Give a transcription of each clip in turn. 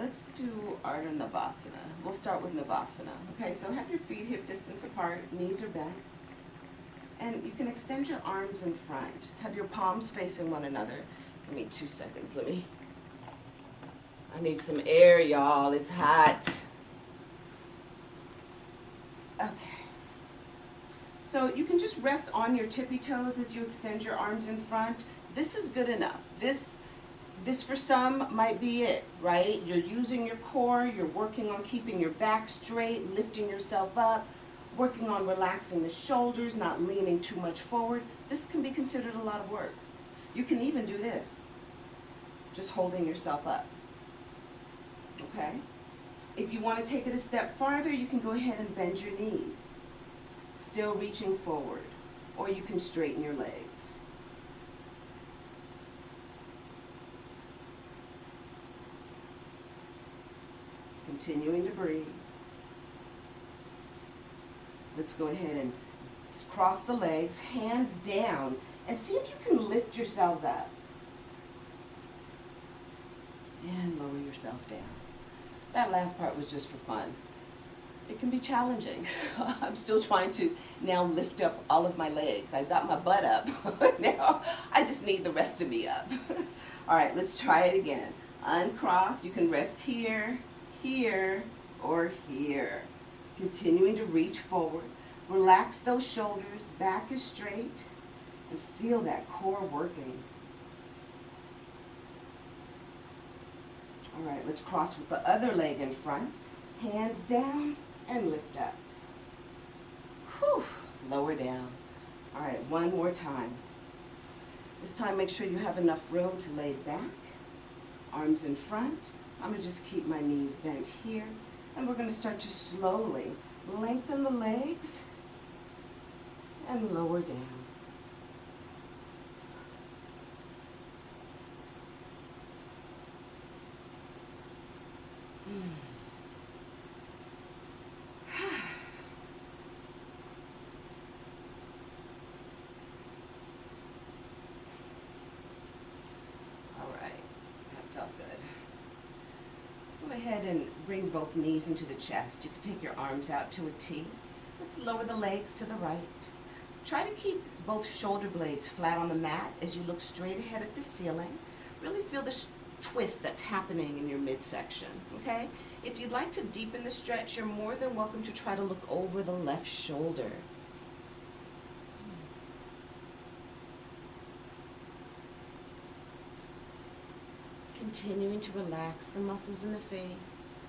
let's do Ardha Navasana. We'll start with Navasana. Okay, so have your feet hip distance apart, knees are bent, and you can extend your arms in front. Have your palms facing one another. Give me 2 seconds. I need some air, y'all. It's hot. Okay. So you can just rest on your tippy toes as you extend your arms in front. This is good enough. This for some might be it, right? You're using your core, you're working on keeping your back straight, lifting yourself up, working on relaxing the shoulders, not leaning too much forward. This can be considered a lot of work. You can even do this, just holding yourself up, okay? If you want to take it a step farther, you can go ahead and bend your knees, still reaching forward, or you can straighten your legs. Continuing to breathe. Let's go ahead and cross the legs, hands down, and see if you can lift yourselves up. And lower yourself down. That last part was just for fun. It can be challenging. I'm still trying to now lift up all of my legs. I got my butt up. Now I just need the rest of me up. All right, let's try it again. Uncross. You can rest here, here, or here. Continuing to reach forward. Relax those shoulders, back is straight, and feel that core working. All right, let's cross with the other leg in front. Hands down and lift up. Whew, lower down. All right, one more time. This time make sure you have enough room to lay back. Arms in front. I'm going to just keep my knees bent here. And we're going to start to slowly lengthen the legs and lower down. All right, that felt good. Let's go ahead and bring both knees into the chest. You can take your arms out to a T. Let's lower the legs to the right. Try to keep both shoulder blades flat on the mat as you look straight ahead at the ceiling. Really feel the twist that's happening in your midsection, okay? If you'd like to deepen the stretch, you're more than welcome to try to look over the left shoulder. Continuing to relax the muscles in the face.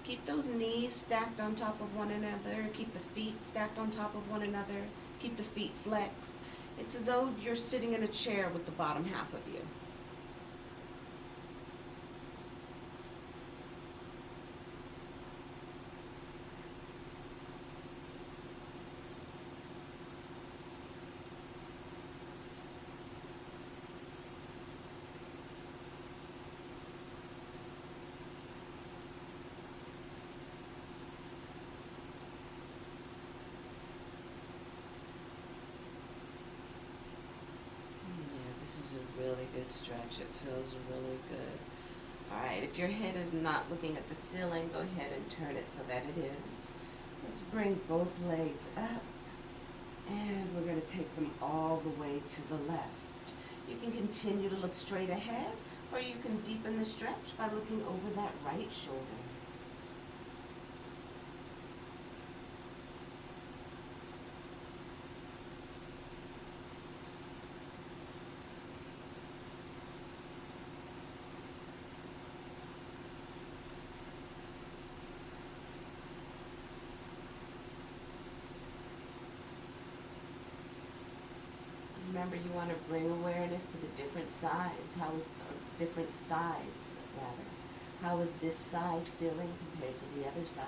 Keep those knees stacked on top of one another. Keep the feet stacked on top of one another. Keep the feet flexed. It's as though you're sitting in a chair with the bottom half of you. This is a really good stretch. It feels really good. All right, if your head is not looking at the ceiling, go ahead and turn it so that it is. Let's bring both legs up, and we're going to take them all the way to the left. You can continue to look straight ahead, or you can deepen the stretch by looking over that right shoulder. Remember, you want to bring awareness to the different sides. Different sides, rather. How is this side feeling compared to the other side?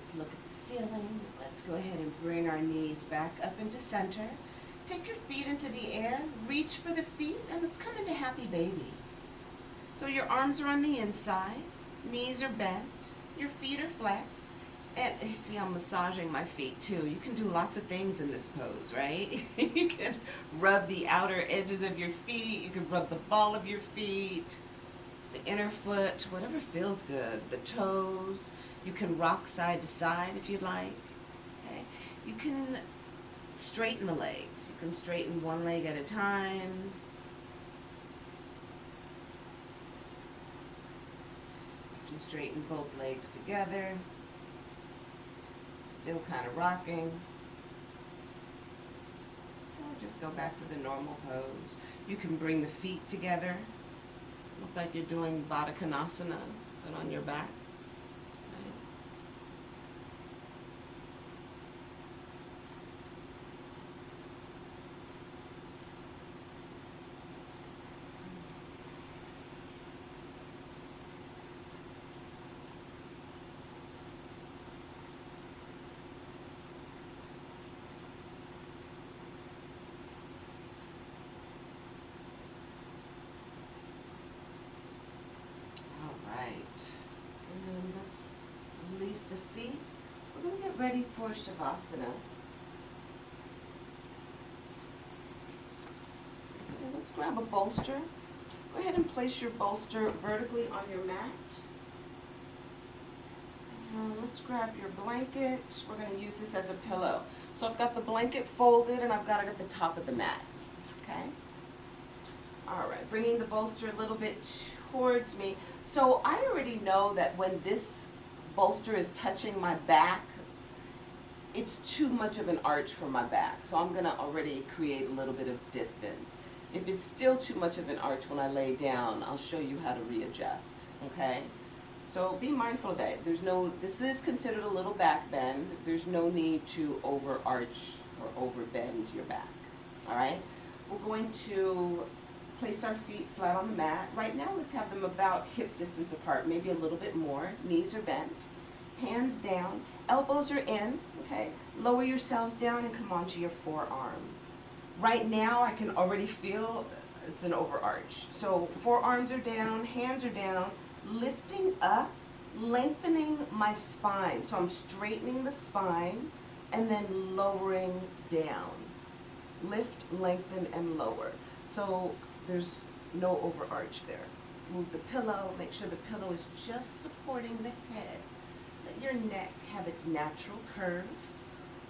Let's look at the ceiling. Let's go ahead and bring our knees back up into center. Take your feet into the air, reach for the feet, and let's come into happy baby. So your arms are on the inside, knees are bent, your feet are flexed, and you see I'm massaging my feet too. You can do lots of things in this pose, right? You can rub the outer edges of your feet, you can rub the ball of your feet, the inner foot, whatever feels good, the toes. You can rock side to side if you'd like. Okay? You can straighten the legs. You can straighten one leg at a time. You can straighten both legs together. Still kind of rocking. Or just go back to the normal pose. You can bring the feet together. Looks like you're doing Baddha Konasana, but on your back. And let's release the feet. We're going to get ready for Shavasana. Okay, let's grab a bolster. Go ahead and place your bolster vertically on your mat. And let's grab your blanket. We're going to use this as a pillow. So I've got the blanket folded and I've got it at the top of the mat. Okay? All right, bringing the bolster a little bit towards me. So I already know that when this bolster is touching my back, it's too much of an arch for my back. So I'm gonna already create a little bit of distance. If it's still too much of an arch when I lay down, I'll show you how to readjust, okay? So be mindful of that. This is considered a little back bend. There's no need to overarch or overbend your back, all right? We're going to place our feet flat on the mat. Right now, let's have them about hip distance apart, maybe a little bit more. Knees are bent, hands down, elbows are in, okay? Lower yourselves down and come onto your forearm. Right now, I can already feel it's an overarch. So forearms are down, hands are down, lifting up, lengthening my spine. So I'm straightening the spine and then lowering down. Lift, lengthen, and lower. So there's no overarch there. Move the pillow, make sure the pillow is just supporting the head. Let your neck have its natural curve.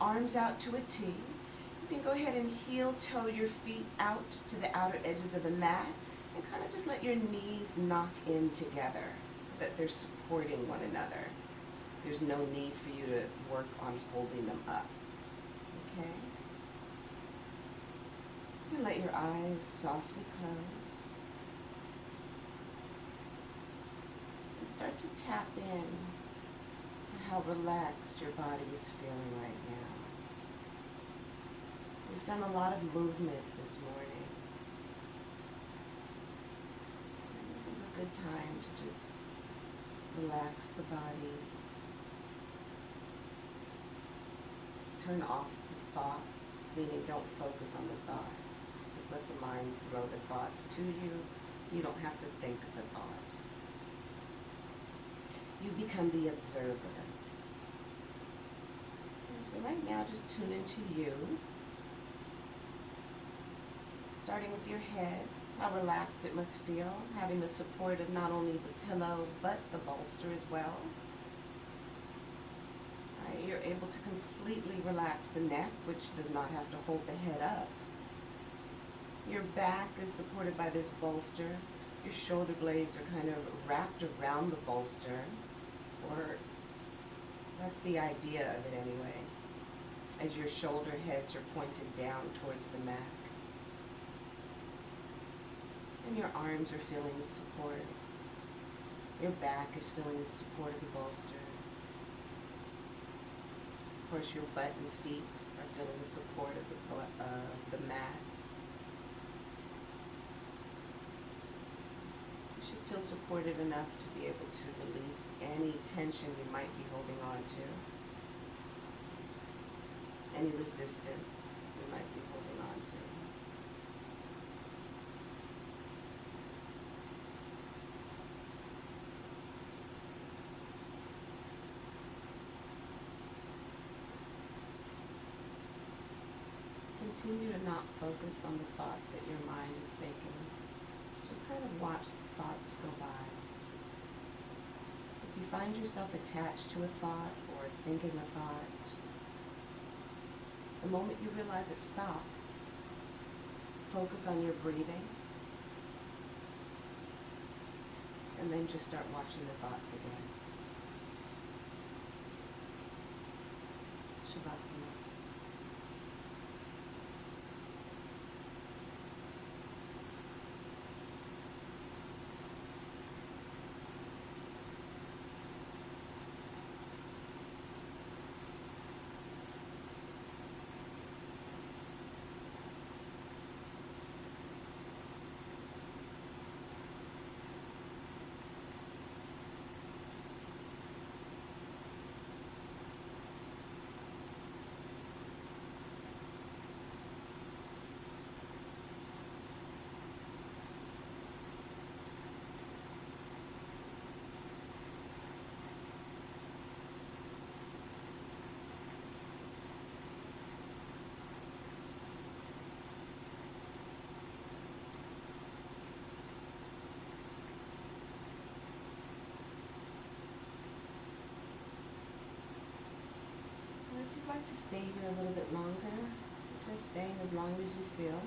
Arms out to a T. You can go ahead and heel toe your feet out to the outer edges of the mat and kind of just let your knees knock in together so that they're supporting one another. There's no need for you to work on holding them up. Okay? And let your eyes softly close. And start to tap in to how relaxed your body is feeling right now. We've done a lot of movement this morning. And this is a good time to just relax the body. Turn off the thoughts, meaning don't focus on the thoughts. Just let the mind throw the thoughts to you. You don't have to think the thought. You become the observer. And so right now, just tune into you. Starting with your head, how relaxed it must feel, having the support of not only the pillow, but the bolster as well. Right, you're able to completely relax the neck, which does not have to hold the head up. Your back is supported by this bolster. Your shoulder blades are kind of wrapped around the bolster, or that's the idea of it anyway, as your shoulder heads are pointed down towards the mat. And your arms are feeling the support. Your back is feeling the support of the bolster. Of course, your butt and feet are feeling the support of the mat. You should feel supported enough to be able to release any tension you might be holding on to. any resistance you might be holding on to. Continue to not focus on the thoughts that your mind is thinking. Just kind of watch the thoughts go by. If you find yourself attached to a thought or thinking a thought, the moment you realize it, stop. Focus on your breathing. And then just start watching the thoughts again. Shavasana. If you'd like to stay here a little bit longer, so just staying as long as you feel.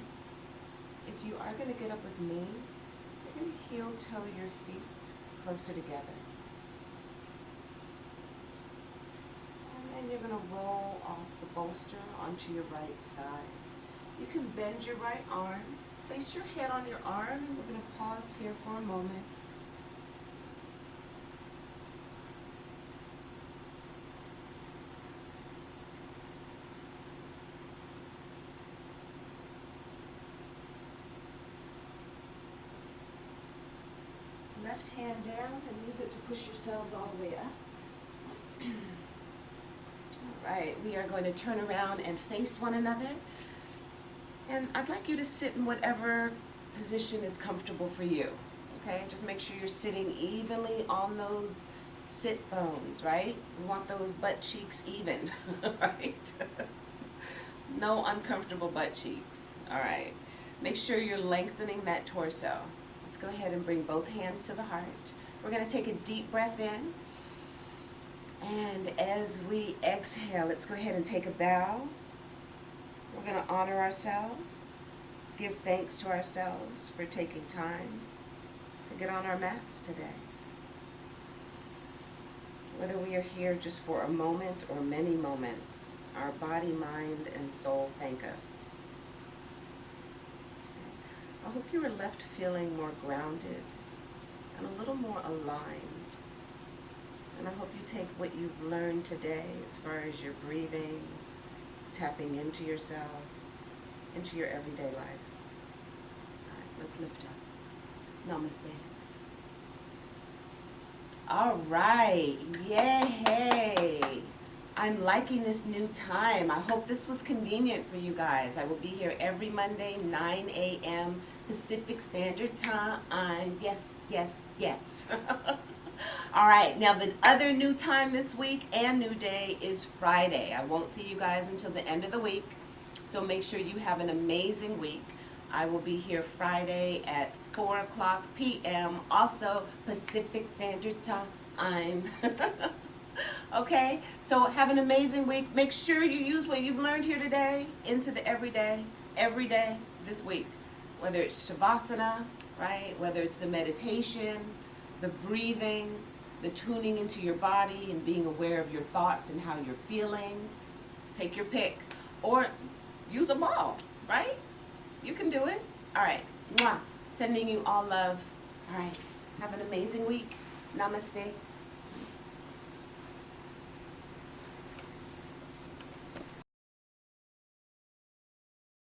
If you are going to get up with me, you're going to heel toe your feet closer together. And then you're going to roll off the bolster onto your right side. You can bend your right arm, place your head on your arm, and we're going to pause here for a moment. Left hand down and use it to push yourselves all the way up. All right, we are going to turn around and face one another. And I'd like you to sit in whatever position is comfortable for you. Okay, just make sure you're sitting evenly on those sit bones, right? We want those butt cheeks even, right? No uncomfortable butt cheeks. All right, make sure you're lengthening that torso. Let's go ahead and bring both hands to the heart. We're going to take a deep breath in. And as we exhale, let's go ahead and take a bow. We're going to honor ourselves, give thanks to ourselves for taking time to get on our mats today. Whether we are here just for a moment or many moments, our body, mind, and soul thank us. I hope you are left feeling more grounded and a little more aligned. And I hope you take what you've learned today as far as your breathing, tapping into yourself, into your everyday life. All right, let's lift up. Namaste. All right, yay! I'm liking this new time. I hope this was convenient for you guys. I will be here every Monday, 9 a.m. Pacific Standard Time. Yes, yes, yes. All right, now the other new time this week and new day is Friday. I won't see you guys until the end of the week, so make sure you have an amazing week. I will be here Friday at 4 o'clock p.m., also Pacific Standard Time. Okay, so have an amazing week. Make sure you use what you've learned here today into the every day this week. Whether it's Shavasana, right? Whether it's the meditation, the breathing, the tuning into your body and being aware of your thoughts and how you're feeling. Take your pick. Or use them all, right? You can do it. All right. Mwah. Sending you all love. All right. Have an amazing week. Namaste.